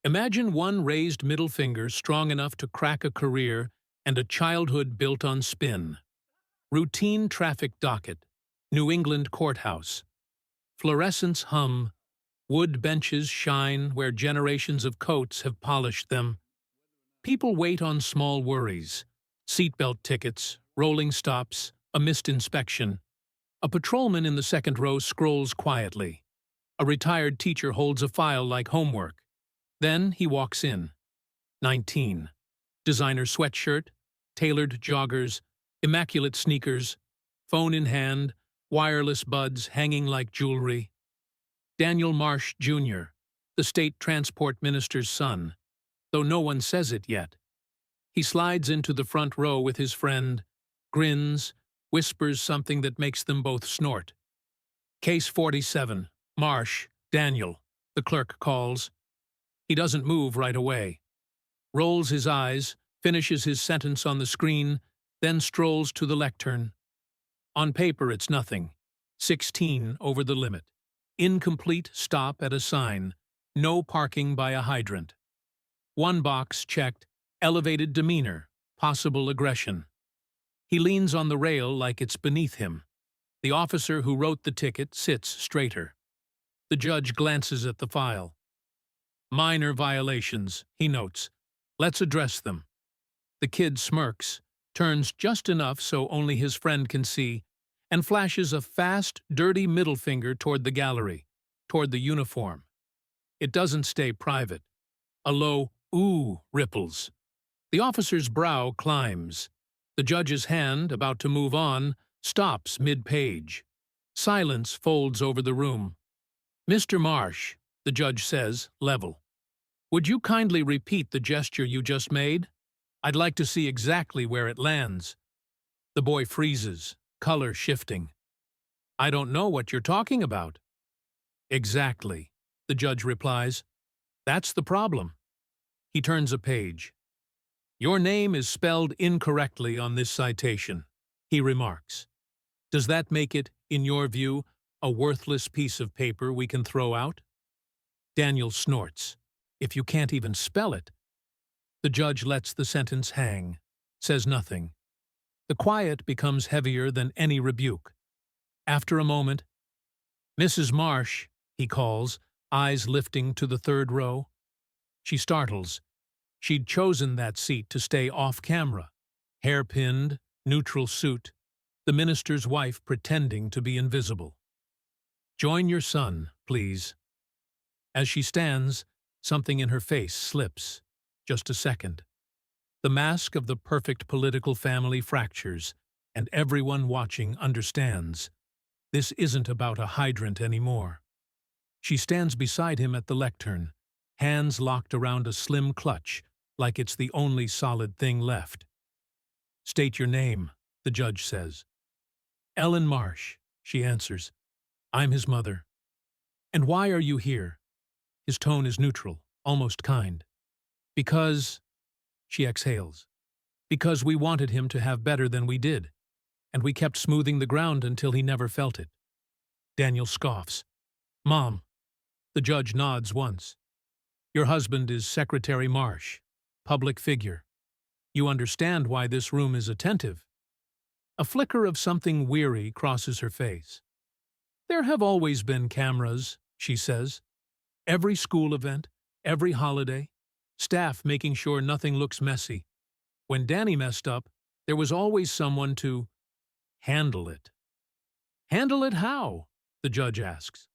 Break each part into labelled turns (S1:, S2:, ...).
S1: Imagine one raised middle finger strong enough to crack a career and a childhood built on spin. Routine traffic docket, New England courthouse. Fluorescents hum, wood benches shine where generations of coats have polished them. People wait on small worries, seatbelt tickets, rolling stops, a missed inspection. A patrolman in the second row scrolls quietly. A retired teacher holds a file like homework. Then he walks in. 19. Designer sweatshirt, tailored joggers, immaculate sneakers, phone in hand, wireless buds hanging like jewelry. Daniel Marsh, Jr., the state transport minister's son, though no one says it yet. He slides into the front row with his friend, grins, whispers something that makes them both snort. Case 47, Marsh, Daniel, the clerk calls. He doesn't move right away. Rolls his eyes, finishes his sentence on the screen, then strolls to the lectern. On paper it's nothing. 16 over the limit. Incomplete stop at a sign. No parking by a hydrant. One box checked, elevated demeanor, possible aggression. He leans on the rail like it's beneath him. The officer who wrote the ticket sits straighter. The judge glances at the file. Minor violations, he notes. Let's address them. The kid smirks, turns just enough so only his friend can see, and flashes a fast, dirty middle finger toward the gallery, toward the uniform. It doesn't stay private. A low ooh ripples. The officer's brow climbs. The judge's hand, about to move on, stops mid-page. Silence folds over the room. Mr. Marsh, the judge says, level. Would you kindly repeat the gesture you just made? I'd like to see exactly where it lands. The boy freezes, color shifting. I don't know what you're talking about. Exactly, the judge replies. That's the problem. He turns a page. Your name is spelled incorrectly on this citation, he remarks. Does that make it, in your view, a worthless piece of paper we can throw out? Daniel snorts. If you can't even spell it. The judge lets the sentence hang, says nothing. The quiet becomes heavier than any rebuke. After a moment, Mrs. Marsh, he calls, eyes lifting to the third row. She startles. She'd chosen that seat to stay off camera. Hair-pinned, neutral suit, the minister's wife pretending to be invisible. Join your son, please. As she stands, something in her face slips. Just a second. The mask of the perfect political family fractures, and everyone watching understands. This isn't about a hydrant anymore. She stands beside him at the lectern, hands locked around a slim clutch, like it's the only solid thing left. State your name, the judge says. Ellen Marsh, she answers. I'm his mother. And why are you here? His tone is neutral, almost kind. Because, she exhales, because we wanted him to have better than we did, and we kept smoothing the ground until he never felt it. Daniel scoffs. Mom. The judge nods once. Your husband is Secretary Marsh, public figure. You understand why this room is attentive. A flicker of something weary crosses her face. There have always been cameras, she says. Every school event, every holiday, staff making sure nothing looks messy. When Danny messed up, there was always someone to handle it. Handle it how? The judge asks.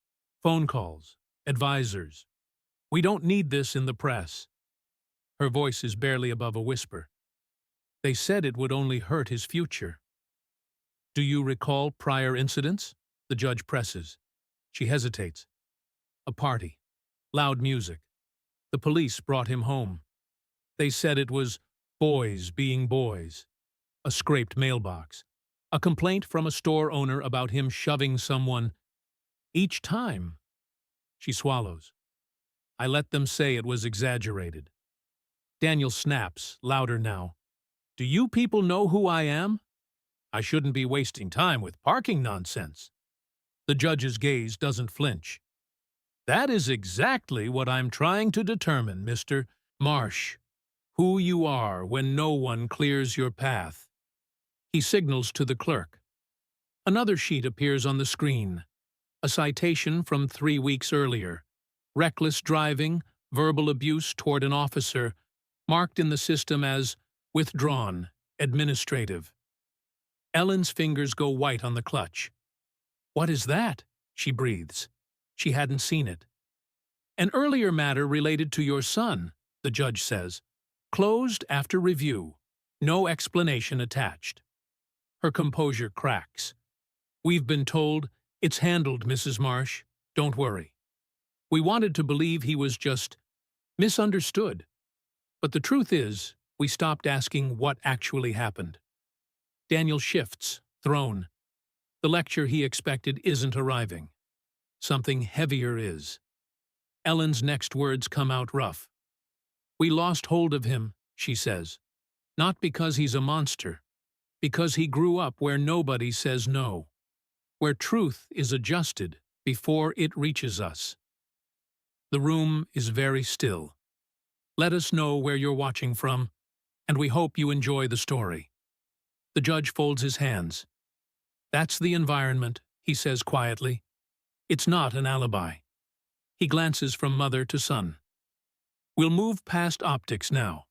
S1: Phone calls, advisors. We don't need this in the press. Her voice is barely above a whisper. They said it would only hurt his future. Do you recall prior incidents? The judge presses. She hesitates. A party. Loud music. The police brought him home. They said it was boys being boys. A scraped mailbox. A complaint from a store owner about him shoving someone. Each time. She swallows. I let them say it was exaggerated. Daniel snaps, louder now. Do you people know who I am? I shouldn't be wasting time with parking nonsense. The judge's gaze doesn't flinch. That is exactly what I'm trying to determine, Mr. Marsh. Who you are when no one clears your path. He signals to the clerk. Another sheet appears on the screen. A citation from 3 weeks earlier. Reckless driving, verbal abuse toward an officer, marked in the system as withdrawn, administrative. Ellen's fingers go white on the clutch. What is that? She breathes. She hadn't seen it. An earlier matter related to your son, the judge says. Closed after review. No explanation attached. Her composure cracks. We've been told, it's handled, Mrs. Marsh. Don't worry. We wanted to believe he was just misunderstood. But the truth is, we stopped asking what actually happened. Daniel shifts, thrown. The lecture he expected isn't arriving. Something heavier is. Ellen's next words come out rough. We lost hold of him, she says. Not because he's a monster. Because he grew up where nobody says no. Where truth is adjusted before it reaches us. The room is very still. Let us know where you're watching from, and we hope you enjoy the story. The judge folds his hands. That's the environment, he says quietly. It's not an alibi. He glances from mother to son. We'll move past optics now.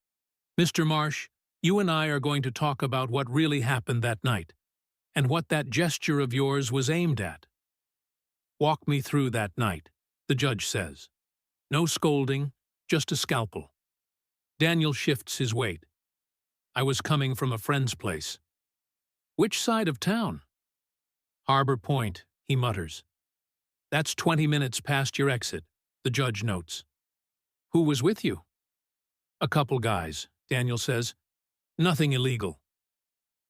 S1: Mr. Marsh, you and I are going to talk about what really happened that night, and what that gesture of yours was aimed at. Walk me through that night, the judge says. No scolding, just a scalpel. Daniel shifts his weight. I was coming from a friend's place. Which side of town? Harbor Point, he mutters. That's 20 minutes past your exit, the judge notes. Who was with you? A couple guys, Daniel says. Nothing illegal.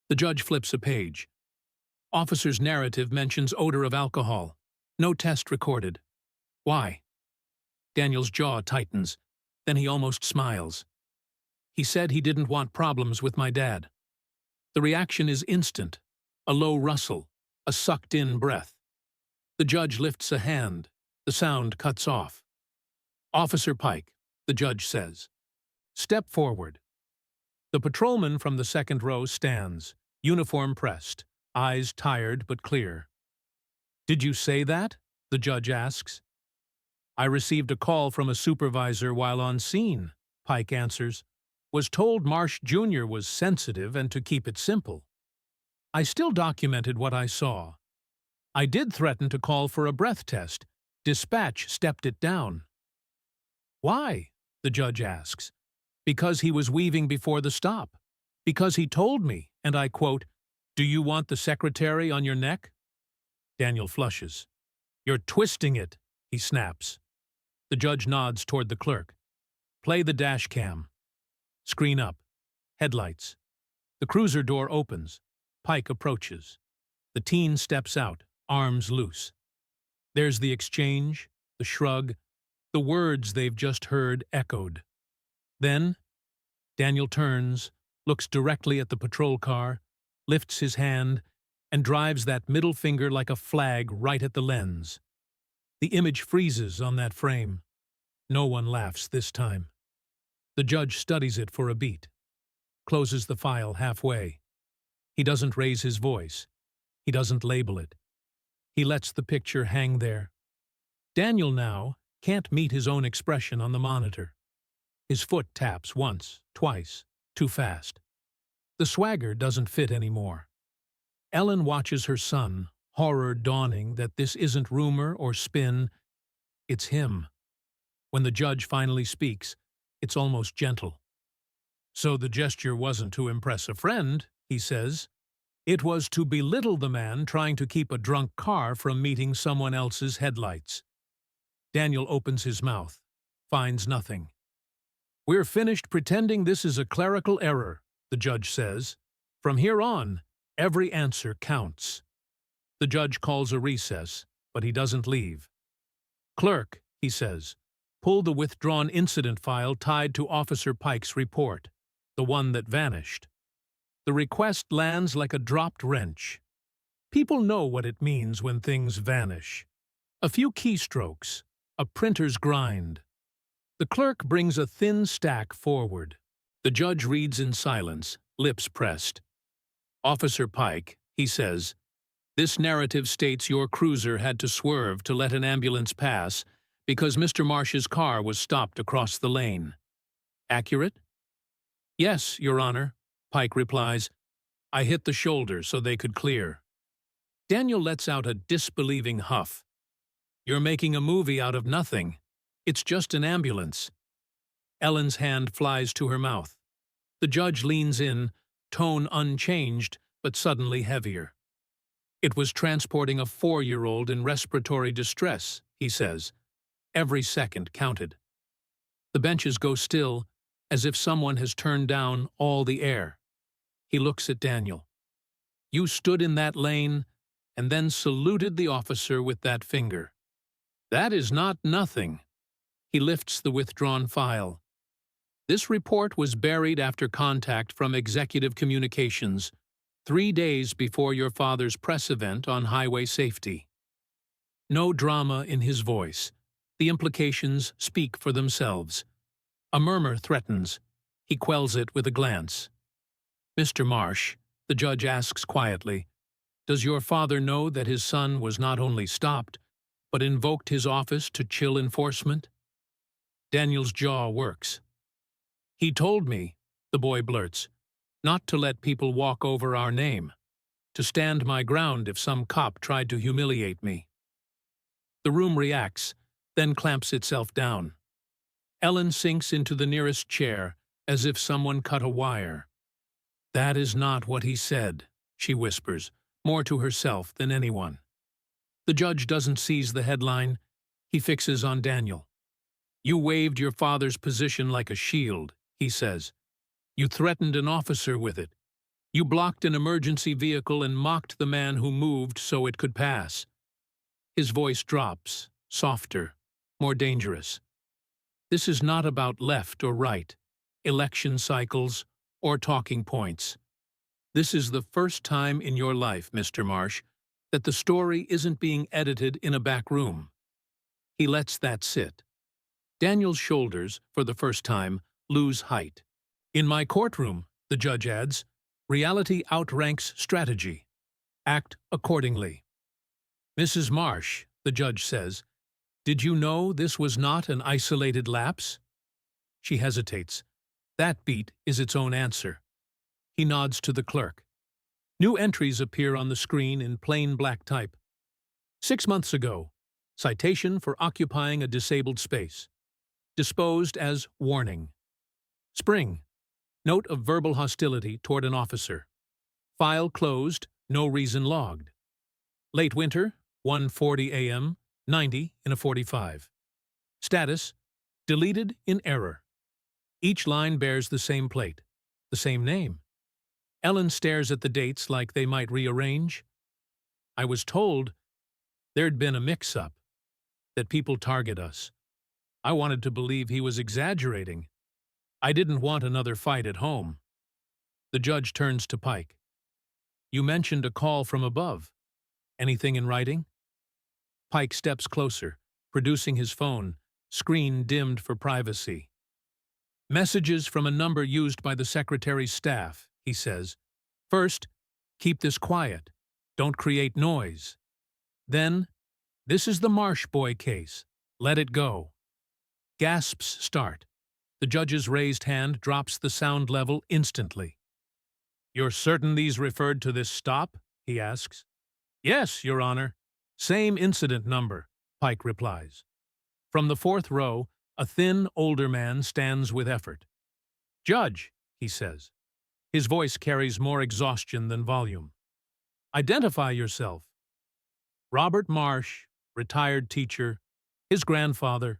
S1: The judge flips a page. Officer's narrative mentions odor of alcohol. No test recorded. Why? Daniel's jaw tightens. Then he almost smiles. He said he didn't want problems with my dad. The reaction is instant. A low rustle. A sucked-in breath. The judge lifts a hand. The sound cuts off. Officer Pike, the judge says. Step forward. The patrolman from the second row stands, uniform pressed, eyes tired but clear. Did you say that? The judge asks. I received a call from a supervisor while on scene, Pike answers. Was told Marsh Jr. was sensitive and to keep it simple. I still documented what I saw. I did threaten to call for a breath test. Dispatch stepped it down. Why? The judge asks. Because he was weaving before the stop. Because he told me, and I quote, do you want the secretary on your neck? Daniel flushes. You're twisting it, he snaps. The judge nods toward the clerk. Play the dash cam. Screen up. Headlights. The cruiser door opens. Pike approaches. The teen steps out, arms loose. There's the exchange, the shrug, the words they've just heard echoed. Then, Daniel turns, looks directly at the patrol car, lifts his hand, and drives that middle finger like a flag right at the lens. The image freezes on that frame. No one laughs this time. The judge studies it for a beat, closes the file halfway. He doesn't raise his voice. He doesn't label it. He lets the picture hang there. Daniel now can't meet his own expression on the monitor. His foot taps once, twice, too fast. The swagger doesn't fit anymore. Ellen watches her son, horror dawning that this isn't rumor or spin, it's him. When the judge finally speaks, it's almost gentle. So the gesture wasn't to impress a friend, he says. It was to belittle the man trying to keep a drunk car from meeting someone else's headlights. Daniel opens his mouth, finds nothing. We're finished pretending this is a clerical error, the judge says. From here on, every answer counts. The judge calls a recess, but he doesn't leave. Clerk, he says, pull the withdrawn incident file tied to Officer Pike's report, the one that vanished. The request lands like a dropped wrench. People know what it means when things vanish. A few keystrokes, A printer's grind. The clerk brings a thin stack forward. The judge reads in silence, lips pressed. Officer Pike, he says, this narrative states your cruiser had to swerve to let an ambulance pass because Mr. Marsh's car was stopped across the lane. Accurate? Yes, Your Honor, Pike replies. I hit the shoulder so they could clear. Daniel lets out a disbelieving huff. You're making a movie out of nothing. It's just an ambulance. Ellen's hand flies to her mouth. The judge leans in, tone unchanged, but suddenly heavier. It was transporting a 4-year-old in respiratory distress, he says. Every second counted. The benches go still, as if someone has turned down all the air. He looks at Daniel. You stood in that lane and then saluted the officer with that finger. That is not nothing. He lifts the withdrawn file. This report was buried after contact from Executive Communications 3 days before your father's press event on highway safety. No drama in his voice. The implications speak for themselves. A murmur threatens. He quells it with a glance. Mr. Marsh, the judge asks quietly, does your father know that his son was not only stopped, but invoked his office to chill enforcement? Daniel's jaw works. He told me, the boy blurts, not to let people walk over our name, to stand my ground if some cop tried to humiliate me. The room reacts, then clamps itself down. Ellen sinks into the nearest chair, as if someone cut a wire. That is not what he said, she whispers, more to herself than anyone. The judge doesn't seize the headline. He fixes on Daniel. You waved your father's position like a shield, he says. You threatened an officer with it. You blocked an emergency vehicle and mocked the man who moved so it could pass. His voice drops, softer, more dangerous. This is not about left or right, election cycles, or talking points. This is the first time in your life, Mr. Marsh, that the story isn't being edited in a back room. He lets that sit. Daniel's shoulders, for the first time, lose height. In my courtroom, the judge adds, reality outranks strategy. Act accordingly. Mrs. Marsh, the judge says, did you know this was not an isolated lapse? She hesitates. That beat is its own answer. He nods to the clerk. New entries appear on the screen in plain black type. 6 months ago, citation for occupying a disabled space. Disposed as warning. Spring, note of verbal hostility toward an officer. File closed, no reason logged. Late winter, 1:40 a.m., 90 in a 45. Status, deleted in error. Each line bears the same plate, the same name. Ellen stares at the dates like they might rearrange. I was told there'd been a mix-up, that people target us. I wanted to believe he was exaggerating. I didn't want another fight at home. The judge turns to Pike. You mentioned a call from above. Anything in writing? Pike steps closer, producing his phone, screen dimmed for privacy. Messages from a number used by the secretary's staff, he says. First, keep this quiet. Don't create noise. Then, this is the Marsh boy case. Let it go. Gasps start. The judge's raised hand drops the sound level instantly. You're certain these referred to this stop? He asks. Yes, Your Honor. Same incident number, Pike replies. From the 4th row, a thin, older man stands with effort. Judge, he says. His voice carries more exhaustion than volume. Identify yourself. Robert Marsh, retired teacher, his grandfather.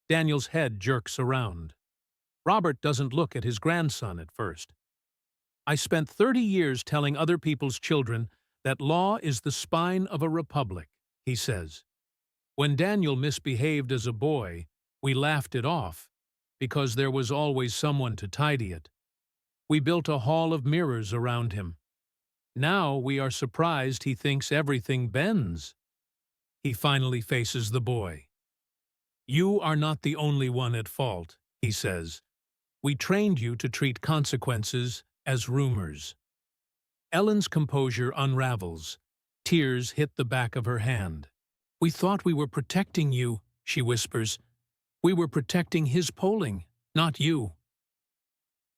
S1: Daniel's head jerks around. Robert doesn't look at his grandson at first. I spent 30 years telling other people's children that law is the spine of a republic, he says. When Daniel misbehaved as a boy, we laughed it off, because there was always someone to tidy it. We built a hall of mirrors around him. Now we are surprised he thinks everything bends. He finally faces the boy. You are not the only one at fault, he says. We trained you to treat consequences as rumors. Ellen's composure unravels. Tears hit the back of her hand. We thought we were protecting you, she whispers. We were protecting his polling, not you.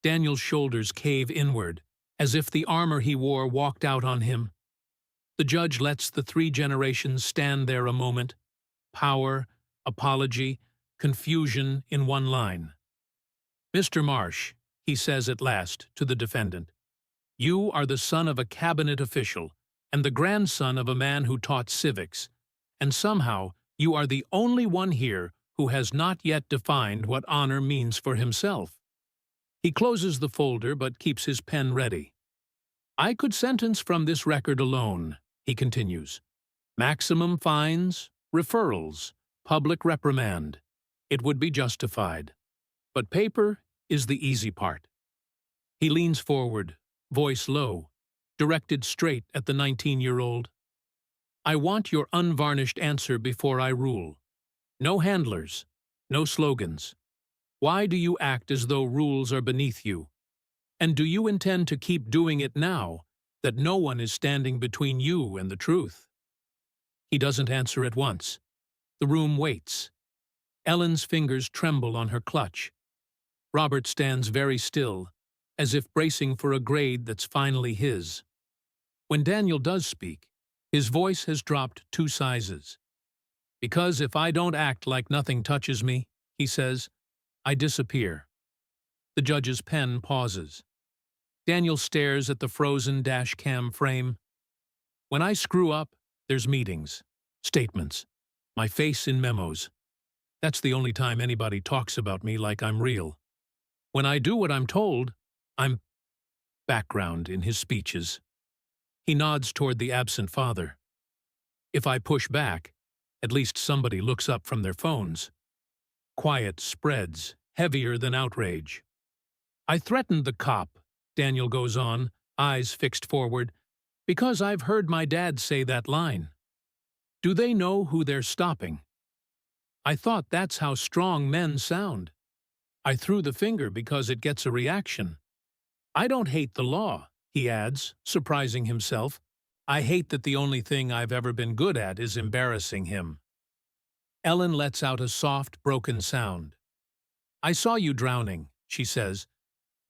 S1: Daniel's shoulders cave inward, as if the armor he wore walked out on him. The judge lets the three generations stand there a moment. Power, apology, confusion in one line. Mr. Marsh, he says at last to the defendant, you are the son of a cabinet official and the grandson of a man who taught civics, and somehow you are the only one here who has not yet defined what honor means for himself. He closes the folder but keeps his pen ready. I could sentence from this record alone, he continues. Maximum fines, referrals, public reprimand. It would be justified. But paper is the easy part. He leans forward, voice low, directed straight at the 19-year-old. I want your unvarnished answer before I rule. No handlers, no slogans. Why do you act as though rules are beneath you? And do you intend to keep doing it now that no one is standing between you and the truth? He doesn't answer at once. The room waits. Ellen's fingers tremble on her clutch. Robert stands very still, as if bracing for a grade that's finally his. When Daniel does speak, his voice has dropped 2 sizes. Because if I don't act like nothing touches me, he says, I disappear. The judge's pen pauses. Daniel stares at the frozen dash cam frame. When I screw up, there's meetings, statements, my face in memos. That's the only time anybody talks about me like I'm real. When I do what I'm told, I'm background in his speeches. He nods toward the absent father. If I push back, at least somebody looks up from their phones. Quiet spreads, heavier than outrage. I threatened the cop, Daniel goes on, eyes fixed forward, because I've heard my dad say that line. Do they know who they're stopping? I thought that's how strong men sound. I threw the finger because it gets a reaction. I don't hate the law, he adds, surprising himself. I hate that the only thing I've ever been good at is embarrassing him. Ellen lets out a soft, broken sound. I saw you drowning, she says,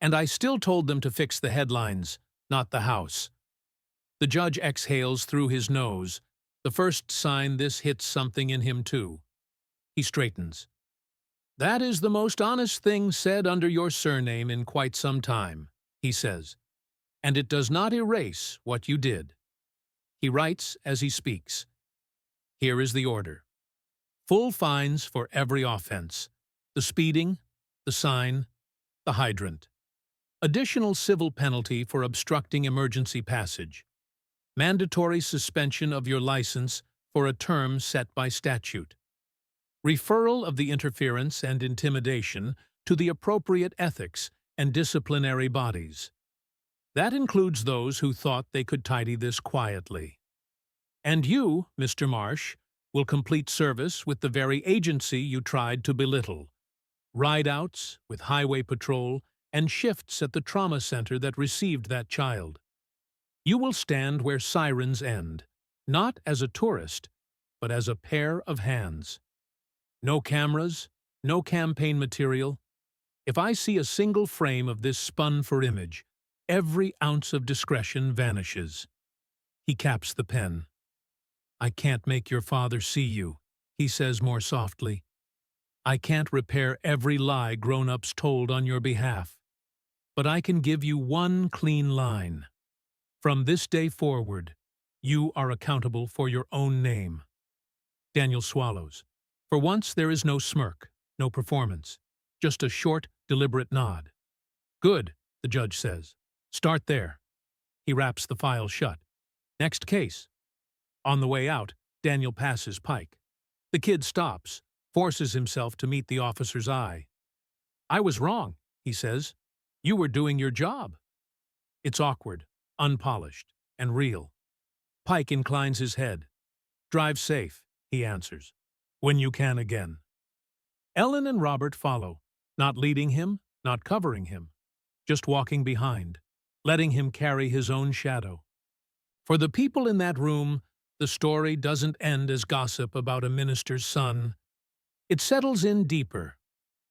S1: and I still told them to fix the headlines, not the house. The judge exhales through his nose, the first sign this hits something in him too. He straightens. That is the most honest thing said under your surname in quite some time, he says, and it does not erase what you did. He writes as he speaks. Here is the order. Full fines for every offense. The speeding, the sign, the hydrant. Additional civil penalty for obstructing emergency passage. Mandatory suspension of your license for a term set by statute. Referral of the interference and intimidation to the appropriate ethics and disciplinary bodies. That includes those who thought they could tidy this quietly. And you, Mr. Marsh, will complete service with the very agency you tried to belittle. Ride-outs with highway patrol and shifts at the trauma center that received that child. You will stand where sirens end, not as a tourist, but as a pair of hands. No cameras, no campaign material. If I see a single frame of this spun for image, every ounce of discretion vanishes. He caps the pen. I can't make your father see you, he says more softly. I can't repair every lie grown-ups told on your behalf. But I can give you one clean line. From this day forward, you are accountable for your own name. Daniel swallows. For once there is no smirk, no performance, just a short, deliberate nod. Good, the judge says. Start there. He wraps the file shut. Next case. On the way out, Daniel passes Pike. The kid stops, forces himself to meet the officer's eye. I was wrong, he says. You were doing your job. It's awkward, unpolished, and real. Pike inclines his head. Drive safe, he answers. When you can again. Ellen and Robert follow, not leading him, not covering him, just walking behind, letting him carry his own shadow. For the people in that room, the story doesn't end as gossip about a minister's son. It settles in deeper,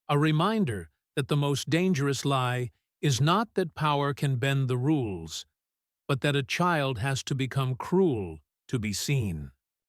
S1: a reminder that the most dangerous lie is not that power can bend the rules, but that a child has to become cruel to be seen.